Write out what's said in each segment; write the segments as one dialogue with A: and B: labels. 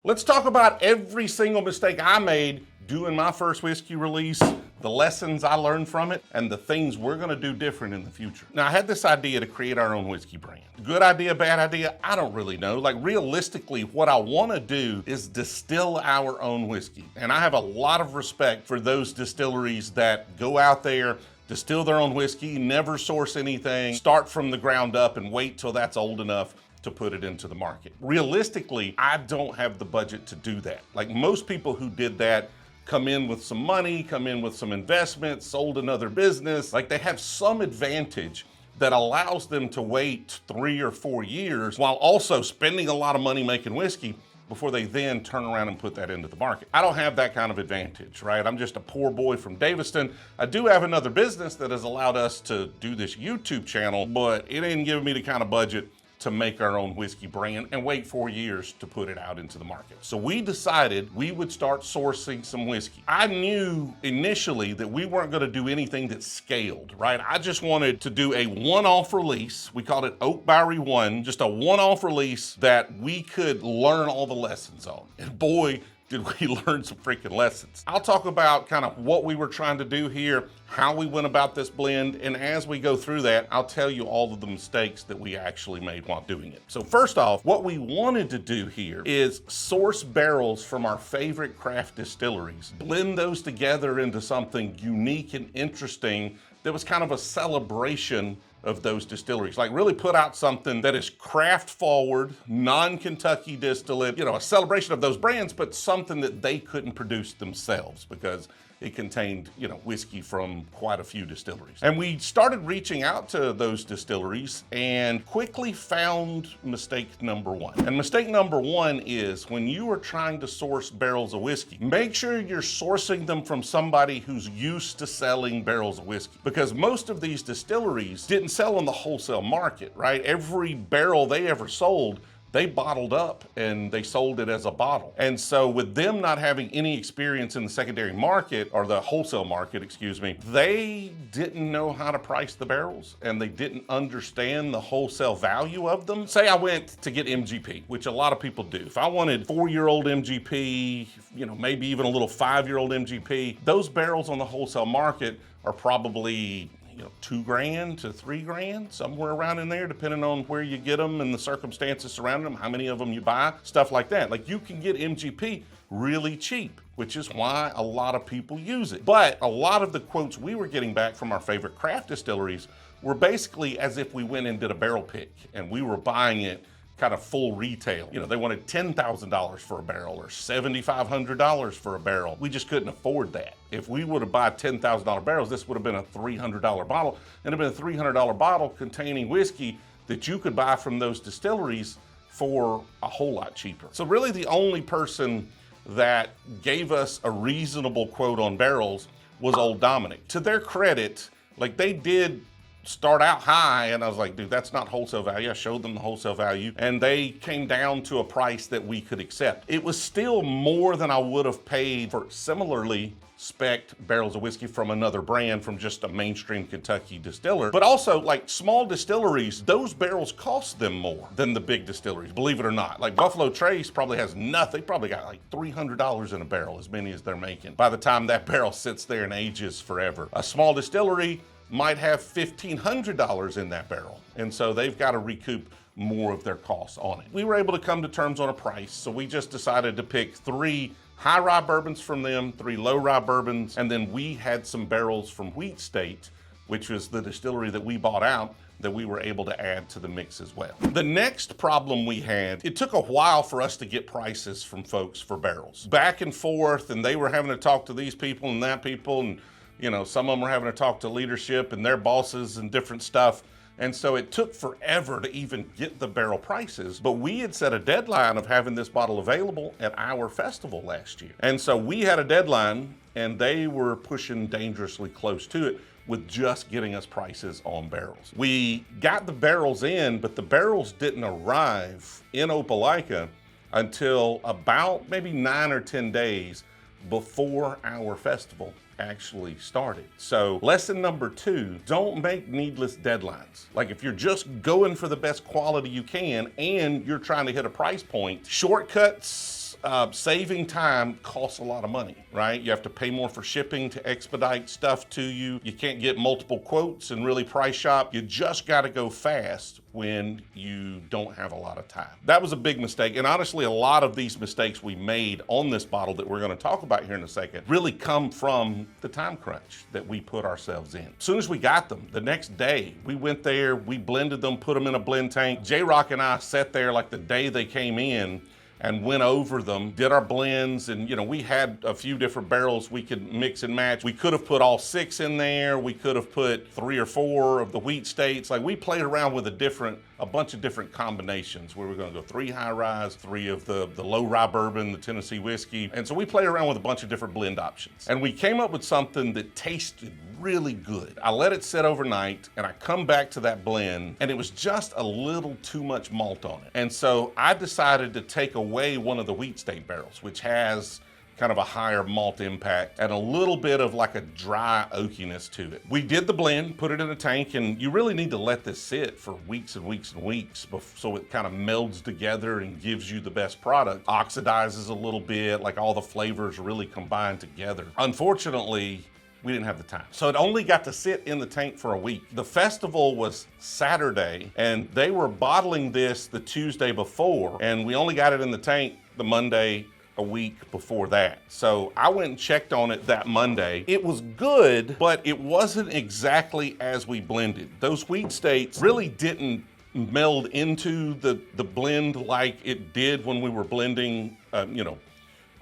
A: Let's talk about every single mistake I made doing my first whiskey release, the lessons I learned from it, and the things we're gonna do different in the future. Now, I had this idea to create our own whiskey brand. Good idea, bad idea? I don't really know. Like, realistically, what I wanna do is distill our own whiskey. And I have a lot of respect for those distilleries that go out there, distill their own whiskey, never source anything, start from the ground up and wait till that's old enough to put it into the market. Realistically, I don't have the budget to do that. Like, most people who did that come in with some money, come in with some investment, sold another business. Like, they have some advantage that allows them to wait 3 or 4 years while also spending a lot of money making whiskey before they then turn around and put that into the market. I don't have that kind of advantage, right? I'm just a poor boy from Daviston. I do have another business that has allowed us to do this YouTube channel, but it ain't giving me the kind of budget to make our own whiskey brand and wait 4 years to put it out into the market. So we decided we would start sourcing some whiskey. I knew initially that we weren't gonna do anything that scaled, right? I just wanted to do a one-off release. We called it Oak Bowery 1, just a one-off release that we could learn all the lessons on. And boy, did we learn some freaking lessons. I'll talk about kind of what we were trying to do here, how we went about this blend, and as we go through that, I'll tell you all of the mistakes that we actually made while doing it. So first off, what we wanted to do here is source barrels from our favorite craft distilleries, blend those together into something unique and interesting that was kind of a celebration of those distilleries. Like, really put out something that is craft forward, non-Kentucky distillate, you know, a celebration of those brands, but something that they couldn't produce themselves because it contained, you know, whiskey from quite a few distilleries. And we started reaching out to those distilleries and quickly found mistake number one. And mistake number one is when you are trying to source barrels of whiskey, make sure you're sourcing them from somebody who's used to selling barrels of whiskey. Because most of these distilleries didn't sell on the wholesale market, right? Every barrel they ever sold, they bottled up and they sold it as a bottle. And so with them not having any experience in the secondary market, or the wholesale market, excuse me, they didn't know how to price the barrels and they didn't understand the wholesale value of them. Say I went to get MGP, which a lot of people do. If I wanted 4-year-old MGP, you know, maybe even a little 5-year-old MGP, those barrels on the wholesale market are probably, you know, $2,000 to $3,000, somewhere around in there, depending on where you get them and the circumstances surrounding them, how many of them you buy, stuff like that. Like, you can get MGP really cheap, which is why a lot of people use it. But a lot of the quotes we were getting back from our favorite craft distilleries were basically as if we went and did a barrel pick and we were buying it kind of full retail. You know, they wanted $10,000 for a barrel or $7,500 for a barrel. We just couldn't afford that. If we would have bought $10,000 barrels, this would have been a $300 bottle, and it'd been a $300 bottle containing whiskey that you could buy from those distilleries for a whole lot cheaper. So really the only person that gave us a reasonable quote on barrels was Old Dominic. To their credit, like, they did start out high, and I was like, dude, that's not wholesale value. I showed them the wholesale value, and they came down to a price that we could accept. It was still more than I would have paid for similarly spec'd barrels of whiskey from another brand, from just a mainstream Kentucky distiller. But also, like, small distilleries, those barrels cost them more than the big distilleries, believe it or not. Like, Buffalo Trace probably has nothing. They probably got like $300 in a barrel, as many as they're making, by the time that barrel sits there and ages forever. A small distillery might have $1,500 in that barrel. And so they've got to recoup more of their costs on it. We were able to come to terms on a price, so we just decided to pick 3 high rye bourbons from them, 3 low rye bourbons, and then we had some barrels from Wheat State, which was the distillery that we bought out, that we were able to add to the mix as well. The next problem we had, it took a while for us to get prices from folks for barrels. Back and forth, and they were having to talk to these people and that people, and you know, some of them were having to talk to leadership and their bosses and different stuff. And so it took forever to even get the barrel prices, but we had set a deadline of having this bottle available at our festival last year. And so we had a deadline, and they were pushing dangerously close to it with just getting us prices on barrels. We got the barrels in, but the barrels didn't arrive in Opelika until about maybe 9 or 10 days before our festival actually started. So lesson number 2, don't make needless deadlines. Like, if you're just going for the best quality you can and you're trying to hit a price point, shortcuts saving time costs a lot of money, right? You have to pay more for shipping to expedite stuff to you. You can't get multiple quotes and really price shop. You just got to go fast when you don't have a lot of time. That was a big mistake. And honestly, a lot of these mistakes we made on this bottle that we're going to talk about here in a second really come from the time crunch that we put ourselves in. As soon as we got them, the next day, we went there, we blended them, put them in a blend tank. J-Rock and I sat there like the day they came in and went over them, did our blends, and we had a few different barrels we could mix and match. We could have put all 6 in there. We could have put 3 or 4 of the wheat states. Like, we played around with a bunch of different combinations where we're gonna go 3 high rise, 3 of the low rye bourbon, the Tennessee whiskey. And so we played around with a bunch of different blend options. And we came up with something that tasted really good. I let it sit overnight and I come back to that blend and it was just a little too much malt on it. And so I decided to take away one of the wheat state barrels, which has kind of a higher malt impact and a little bit of like a dry oakiness to it. We did the blend, put it in a tank, and you really need to let this sit for weeks and weeks and weeks so it kind of melds together and gives you the best product. Oxidizes a little bit, like all the flavors really combine together. Unfortunately, we didn't have the time. So it only got to sit in the tank for a week. The festival was Saturday, and they were bottling this the Tuesday before, and we only got it in the tank the Monday a week before that. So I went and checked on it that Monday. It was good, but it wasn't exactly as we blended. Those wheat states really didn't meld into the blend like it did when we were blending,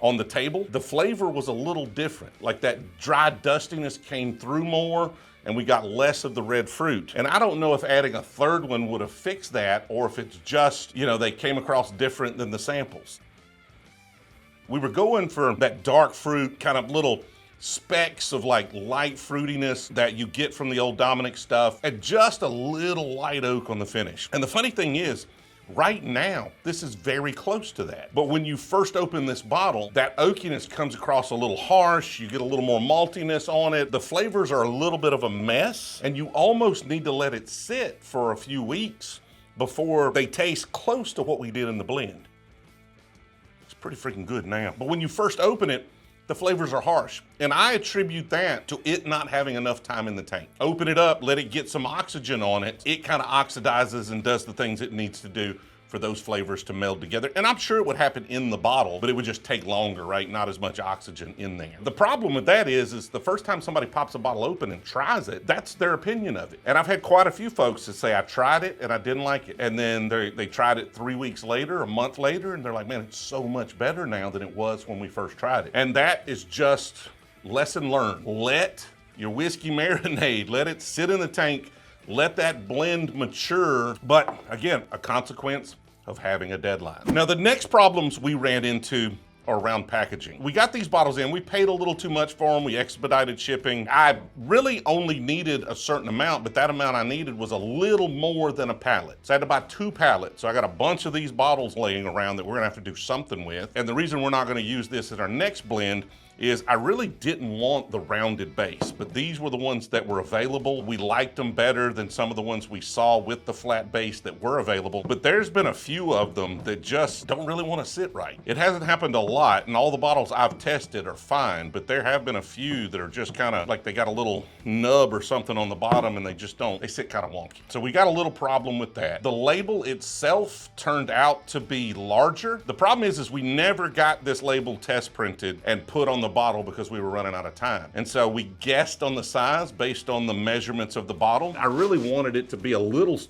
A: on the table. The flavor was a little different. Like that dry dustiness came through more and we got less of the red fruit. And I don't know if adding a third one would have fixed that or if it's just, they came across different than the samples. We were going for that dark fruit, kind of little specks of like light fruitiness that you get from the Old Dominick stuff, and just a little light oak on the finish. And the funny thing is, right now, this is very close to that. But when you first open this bottle, that oakiness comes across a little harsh, you get a little more maltiness on it. The flavors are a little bit of a mess, and you almost need to let it sit for a few weeks before they taste close to what we did in the blend. It's pretty freaking good now. But when you first open it, the flavors are harsh. And I attribute that to it not having enough time in the tank. Open it up, let it get some oxygen on it. It kind of oxidizes and does the things it needs to do for those flavors to meld together. And I'm sure it would happen in the bottle, but it would just take longer, right? Not as much oxygen in there. The problem with that is the first time somebody pops a bottle open and tries it, that's their opinion of it. And I've had quite a few folks that say, I tried it and I didn't like it. And then they tried it 3 weeks later, a month later, and they're like, man, it's so much better now than it was when we first tried it. And that is just lesson learned. Let your whiskey marinade, let it sit in the tank, let that blend mature, but again, a consequence of having a deadline. Now, the next problems we ran into are around packaging. We got these bottles in, we paid a little too much for them, we expedited shipping. I really only needed a certain amount, but that amount I needed was a little more than a pallet. So I had to buy 2 pallets. So I got a bunch of these bottles laying around that we're gonna have to do something with. And the reason we're not gonna use this in our next blend is I really didn't want the rounded base, but these were the ones that were available. We liked them better than some of the ones we saw with the flat base that were available, but there's been a few of them that just don't really want to sit right. It hasn't happened a lot, and all the bottles I've tested are fine, but there have been a few that are just kind of like they got a little nub or something on the bottom and they sit kind of wonky. So we got a little problem with that. The label itself turned out to be larger. The problem is we never got this label test printed and put on the bottle because we were running out of time. And so we guessed on the size based on the measurements of the bottle. I really wanted it to be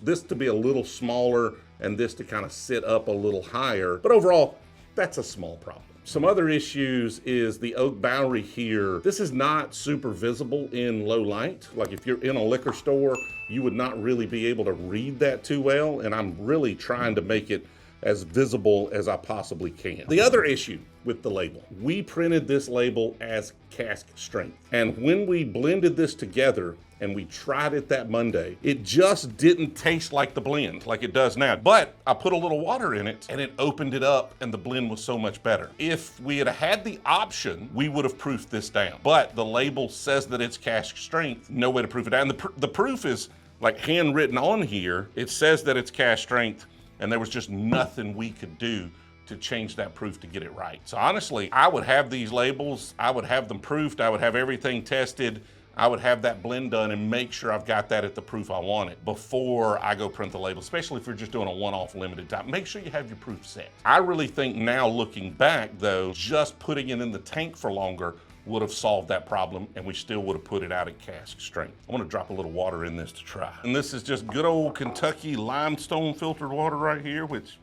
A: this to be a little smaller and this to kind of sit up a little higher. But overall, that's a small problem. Some other issues is the Oak Bowery here. This is not super visible in low light. Like if you're in a liquor store, you would not really be able to read that too well. And I'm really trying to make it as visible as I possibly can. The other issue with the label, we printed this label as cask strength. And when we blended this together and we tried it that Monday, it just didn't taste like the blend like it does now. But I put a little water in it and it opened it up and the blend was so much better. If we had had the option, we would have proofed this down. But the label says that it's cask strength, no way to proof it down. The proof is like handwritten on here. It says that it's cask strength, and there was just nothing we could do to change that proof to get it right. So honestly, I would have these labels, I would have them proofed, I would have everything tested, I would have that blend done and make sure I've got that at the proof I want it before I go print the label, especially if you're just doing a one-off limited time. Make sure you have your proof set. I really think now looking back though, just putting it in the tank for longer would have solved that problem and we still would have put it out at cask strength. I want to drop a little water in this to try. And this is just good old Kentucky limestone filtered water right here, which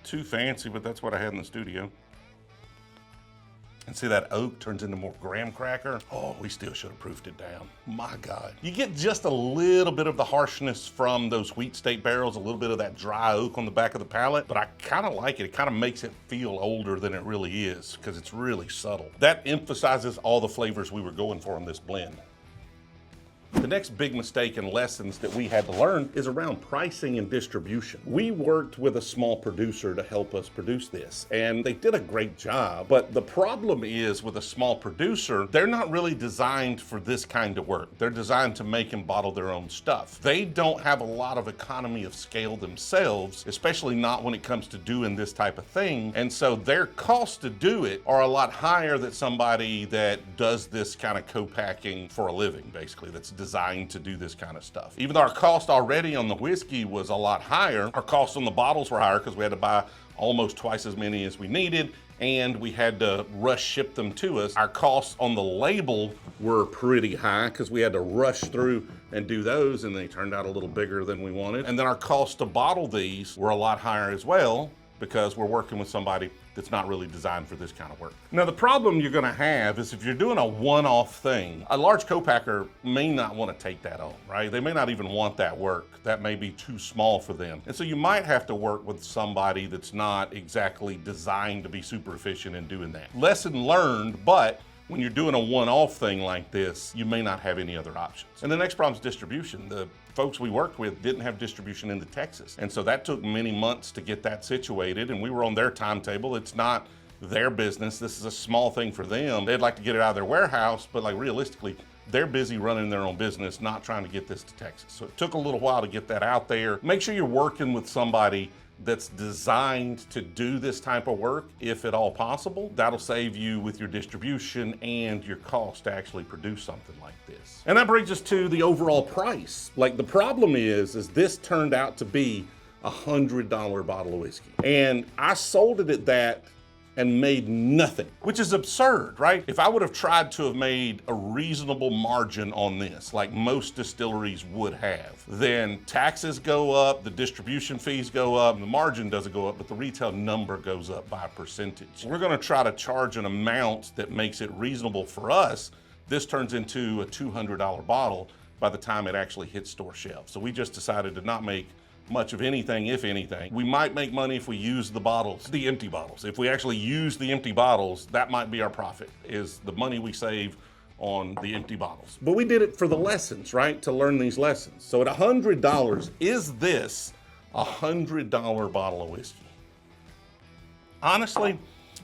A: too fancy, but that's what I had in the studio. And see that oak turns into more graham cracker. Oh, we still should have proofed it down. My God. You get just a little bit of the harshness from those wheat state barrels, a little bit of that dry oak on the back of the palate, but I kind of like it. It kind of makes it feel older than it really is because it's really subtle. That emphasizes all the flavors we were going for in this blend. The next big mistake and lessons that we had to learn is around pricing and distribution. We worked with a small producer to help us produce this, and they did a great job. But the problem is with a small producer, they're not really designed for this kind of work. They're designed to make and bottle their own stuff. They don't have a lot of economy of scale themselves, especially not when it comes to doing this type of thing. And so their costs to do it are a lot higher than somebody that does this kind of co-packing for a living, basically, that's designed to do this kind of stuff. Even though our cost already on the whiskey was a lot higher, our costs on the bottles were higher because we had to buy almost twice as many as we needed, and we had to rush ship them to us. Our costs on the label were pretty high because we had to rush through and do those, and they turned out a little bigger than we wanted. And then our costs to bottle these were a lot higher as well because we're working with somebody that's not really designed for this kind of work. Now, the problem you're gonna have is if you're doing a one-off thing, a large co-packer may not wanna take that on, right? They may not even want that work. That may be too small for them. And so you might have to work with somebody that's not exactly designed to be super efficient in doing that. Lesson learned, but when you're doing a one-off thing like this, you may not have any other options. And the next problem is distribution. The folks we worked with didn't have distribution into Texas. And so that took many months to get that situated, and we were on their timetable. It's not their business. This is a small thing for them. They'd like to get it out of their warehouse, but like realistically, they're busy running their own business, not trying to get this to Texas. So it took a little while to get that out there. Make sure you're working with somebody that's designed to do this type of work, if at all possible. That'll save you with your distribution and your cost to actually produce something like this. And that brings us to the overall price. Like, the problem is this turned out to be a $100 bottle of whiskey. And I sold it at that and made nothing, which is absurd, right? If I would have tried to have made a reasonable margin on this, like most distilleries would have, then taxes go up, the distribution fees go up, the margin doesn't go up, but the retail number goes up by a percentage. We're gonna try to charge an amount that makes it reasonable for us. This turns into a $200 bottle by the time it actually hits store shelves. So we just decided to not make much of anything, if anything. We might make money if we use the bottles, the empty bottles. If we actually use the empty bottles, that might be our profit, is the money we save on the empty bottles. But we did it for the lessons, right? To learn these lessons. So at $100, is this a $100 bottle of whiskey? Honestly,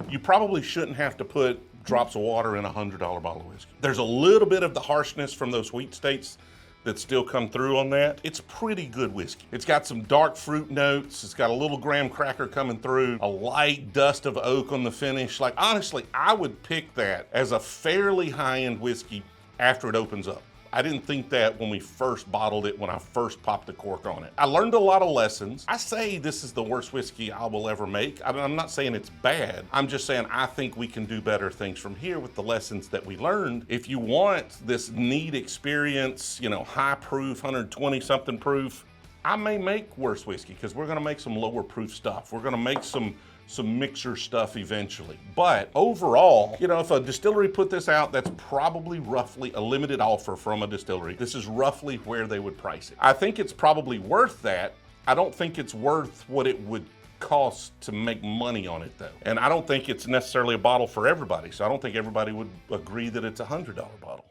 A: you probably shouldn't have to put drops of water in a $100 bottle of whiskey. There's a little bit of the harshness from those wheat states that still come through on that. It's pretty good whiskey. It's got some dark fruit notes. It's got a little graham cracker coming through, a light dust of oak on the finish. Like, honestly, I would pick that as a fairly high-end whiskey after it opens up. I didn't think that when we first bottled it, when I first popped the cork on it. I learned a lot of lessons. I say this is the worst whiskey I will ever make. I'm not saying it's bad. I'm just saying I think we can do better things from here with the lessons that we learned. If you want this neat experience, you know, high proof, 120 something proof, I may make worse whiskey because we're gonna make some lower proof stuff. We're gonna make some mixer stuff eventually. But overall, you know, if a distillery put this out, that's probably roughly a limited offer from a distillery. This is roughly where they would price it. I think it's probably worth that. I don't think it's worth what it would cost to make money on it though. And I don't think it's necessarily a bottle for everybody. So I don't think everybody would agree that it's a $100 bottle.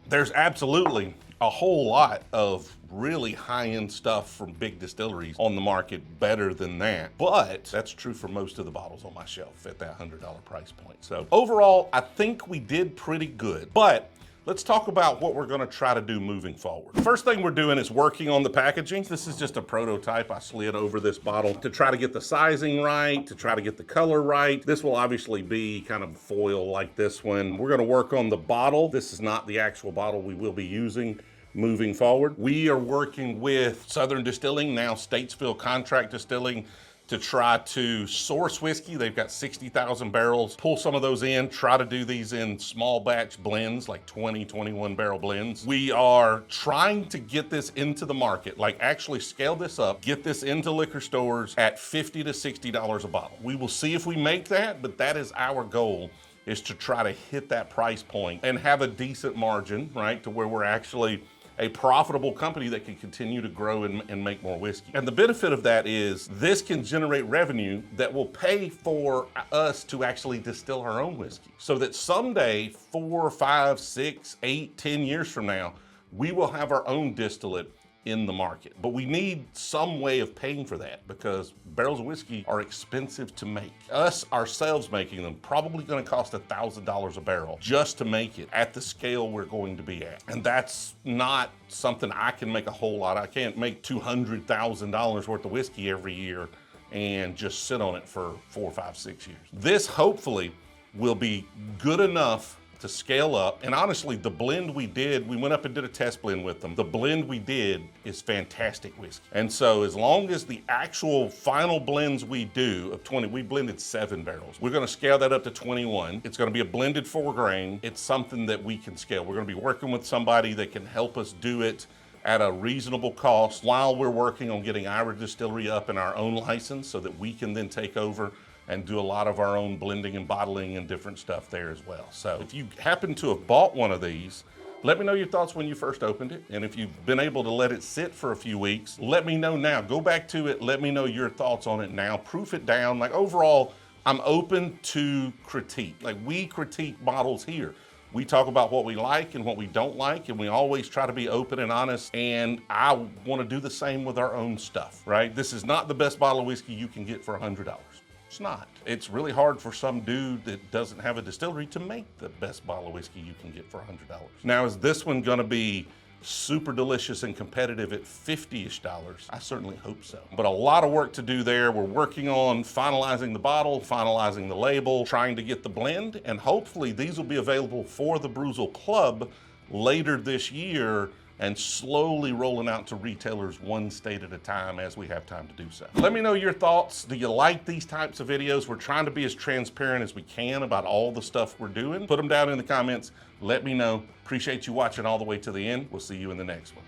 A: There's absolutely a whole lot of really high-end stuff from big distilleries on the market better than that. But that's true for most of the bottles on my shelf at that $100 price point. So overall, I think we did pretty good. But let's talk about what we're gonna try to do moving forward. First thing we're doing is working on the packaging. This is just a prototype I slid over this bottle to try to get the sizing right, to try to get the color right. This will obviously be kind of foil like this one. We're gonna work on the bottle. This is not the actual bottle we will be using moving forward. We are working with Southern Distilling, now Statesville Contract Distilling, to try to source whiskey. They've got 60,000 barrels, pull some of those in, try to do these in small batch blends, like 20, 21 barrel blends. We are trying to get this into the market, like actually scale this up, get this into liquor stores at $50 to $60 a bottle. We will see if we make that, but that is our goal, is to try to hit that price point and have a decent margin, right? To where we're actually a profitable company that can continue to grow and make more whiskey. And the benefit of that is this can generate revenue that will pay for us to actually distill our own whiskey. So that someday, 4, 5, 6, 8, 10 years from now, we will have our own distillate in the market. But we need some way of paying for that because barrels of whiskey are expensive to make. Us ourselves making them probably gonna cost $1,000 a barrel just to make it at the scale we're going to be at. And that's not something I can make a whole lot. I can't make $200,000 worth of whiskey every year and just sit on it for 4, 5, 6 years. This hopefully will be good enough to scale up. And honestly, the blend we did, we went up and did a test blend with them. The blend we did is fantastic whiskey. And so as long as the actual final blends we do of 20, we blended 7 barrels. We're gonna scale that up to 21. It's gonna be a blended 4 grain. It's something that we can scale. We're gonna be working with somebody that can help us do it at a reasonable cost while we're working on getting our distillery up in our own license so that we can then take over and do a lot of our own blending and bottling and different stuff there as well. So if you happen to have bought one of these, let me know your thoughts when you first opened it. And if you've been able to let it sit for a few weeks, let me know now. Go back to it, let me know your thoughts on it now. Proof it down. Like overall, I'm open to critique. Like we critique bottles here. We talk about what we like and what we don't like, and we always try to be open and honest, and I want to do the same with our own stuff, right? This is not the best bottle of whiskey you can get for $100. It's not. It's really hard for some dude that doesn't have a distillery to make the best bottle of whiskey you can get for $100. Now, is this one gonna be super delicious and competitive at $50-ish? I certainly hope so. But a lot of work to do there. We're working on finalizing the bottle, finalizing the label, trying to get the blend, and hopefully these will be available for the Brewzle Club later this year and slowly rolling out to retailers one state at a time as we have time to do so. Let me know your thoughts. Do you like these types of videos? We're trying to be as transparent as we can about all the stuff we're doing. Put them down in the comments. Let me know. Appreciate you watching all the way to the end. We'll see you in the next one.